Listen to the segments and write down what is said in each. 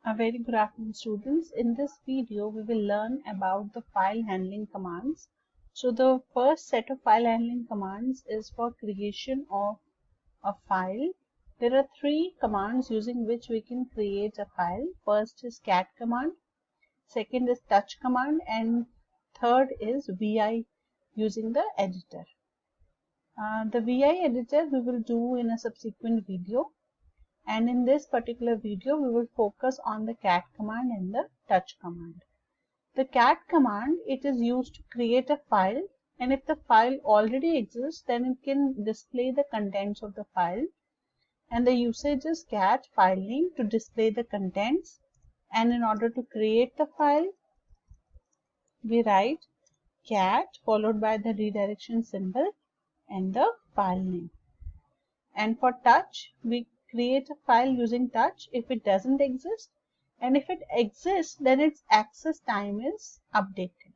A very good afternoon, students. In this video, we will learn about the file handling commands. So the first set of file handling commands is for creation of a file. There are three commands using which we can create a file. First is cat command, second is touch command, and third is vi using the editor. The vi editor we will do in a subsequent video. And in this particular video, we will focus on the cat command and the touch command. The cat command, it is used to create a file, and if the file already exists, then it can display the contents of the file. And the usage is cat file name to display the contents. And in order to create the file, we write cat followed by the redirection symbol and the file name. And for touch, we create a file using touch if it doesn't exist, and if it exists, then its access time is updated.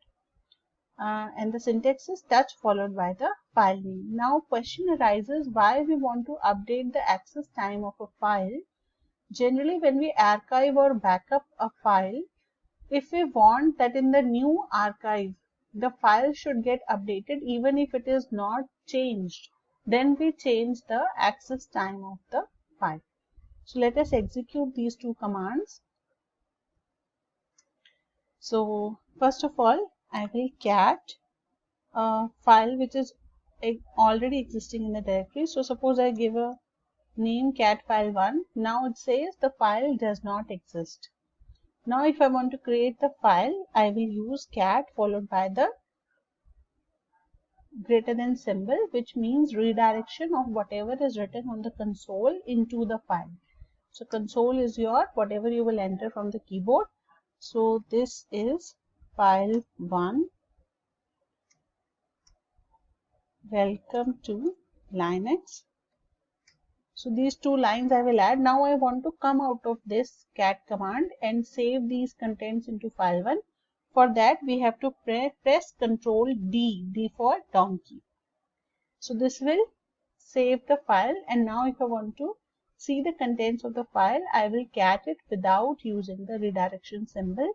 And the syntax is touch followed by the file name. Now question arises why we want to update the access time of a file. Generally, when we archive or backup a file, if we want that in the new archive the file should get updated even if it is not changed, then we change the access time of the file. So let us execute these two commands. So first of all, I will cat a file which is already existing in the directory. So suppose I give a name cat file1. Now it says the file does not exist. Now if I want to create the file, I will use cat followed by the greater than symbol, which means redirection of whatever is written on the console into the file. So console is your whatever you will enter from the keyboard. So this is file1. Welcome to Linux. So these two lines I will add. Now I want to come out of this cat command and save these contents into file1. For that we have to press Ctrl D for donkey. So this will save the file, and now if I want to see the contents of the file, I will cat it without using the redirection symbol,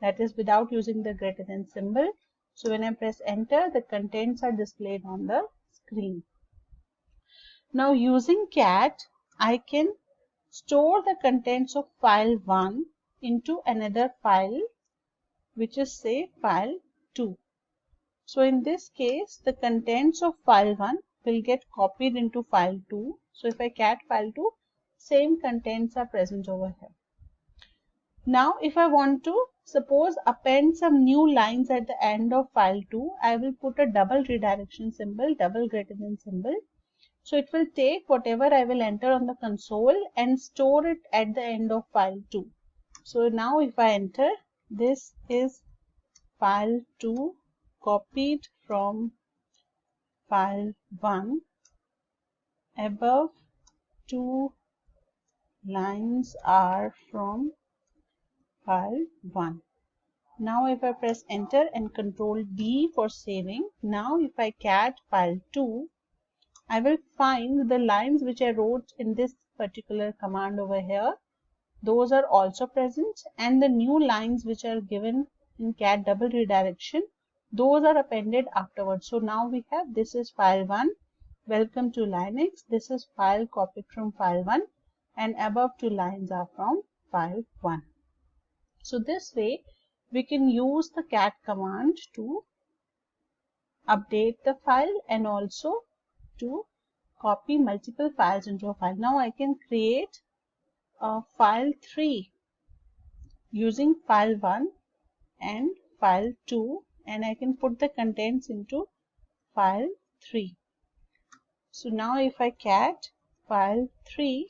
that is without using the greater than symbol. So when I press enter, the contents are displayed on the screen. Now using cat, I can store the contents of file1 into another file, which is say file2. So in this case, the contents of file1 will get copied into file2. So if I cat file2, same contents are present over here. Now if I want to suppose append some new lines at the end of file2, I will put a double redirection symbol, double greater than symbol. So it will take whatever I will enter on the console and store it at the end of file2. So now if I enter, this is file2 copied from file1. Above two lines are from file1. Now if I press enter and Ctrl D for saving, now if I cat file2, I will find the lines which I wrote in this particular command over here. Those are also present, and the new lines which are given in cat double redirection, those are appended afterwards. So now we have, this is file1, welcome to Linux. This is file copied from file1, and above two lines are from file1. So this way we can use the cat command to update the file and also to copy multiple files into a file. Now I can create a file3 using file1 and file2, and I can put the contents into file3. So now if I cat file3,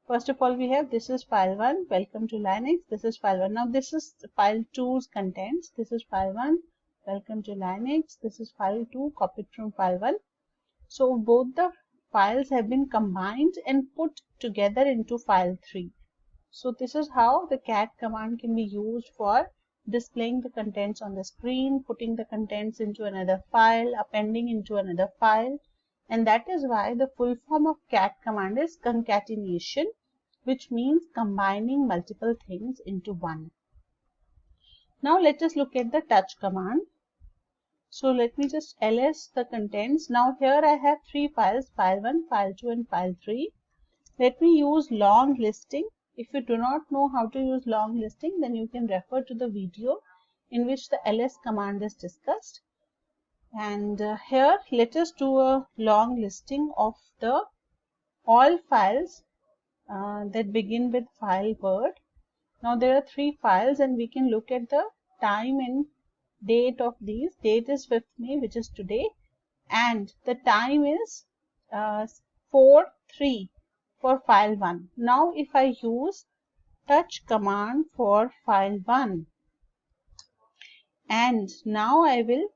first of all we have, this is file1, welcome to Linux. This is file1. Now this is file2's contents. This is file1, welcome to Linux. This is file2 copied from file1. So both the files have been combined and put together into file3. So this is how the cat command can be used for displaying the contents on the screen, putting the contents into another file, appending into another file. And that is why the full form of cat command is concatenation. which means combining multiple things into one. Now let us look at the touch command. So let me just ls the contents. Now here I have three files, file 1, file 2 and file 3. Let me use long listing. If you do not know how to use long listing, then you can refer to the video in which the ls command is discussed. And here let us do a long listing of the all files that begin with file word. Now there are three files and we can look at the time and date of these. Date is 5th May, which is today, and the time is 4:03 for file 1. Now if I use touch command for file 1 and now I will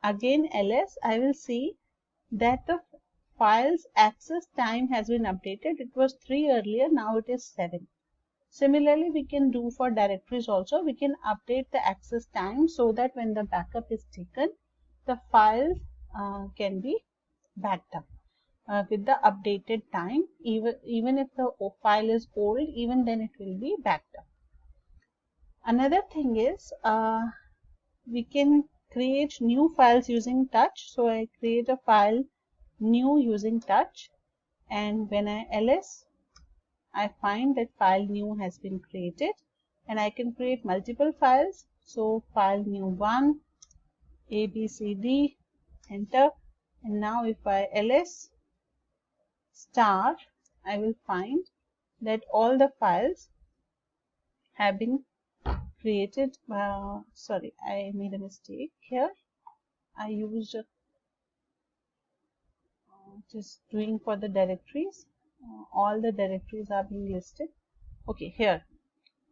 again ls, I will see that the file's access time has been updated. It was 3 earlier, now it is 7. Similarly, we can do for directories also. We can update the access time so that when the backup is taken, the file can be backed up with the updated time. Even if the file is old, even then it will be backed up. Another thing is we can create new files using touch. So I create a file new using touch, and when I ls, I find that file new has been created, and I can create multiple files. So file new 1, ABCD, enter, and now if I ls star, I will find that all the files have been created. Sorry, I made a mistake here. I used just doing for the directories. All the directories are being listed. Okay, here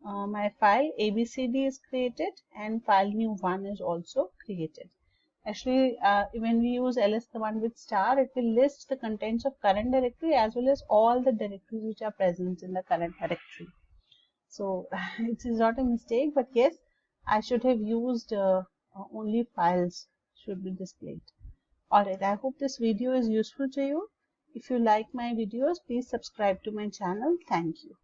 my file ABCD is created and file new 1 is also created. Actually, when we use ls command with star, it will list the contents of current directory as well as all the directories which are present in the current directory. So it is not a mistake, but yes, I should have used only files should be displayed. Alright, I hope this video is useful to you. If you like my videos, please subscribe to my channel. Thank you.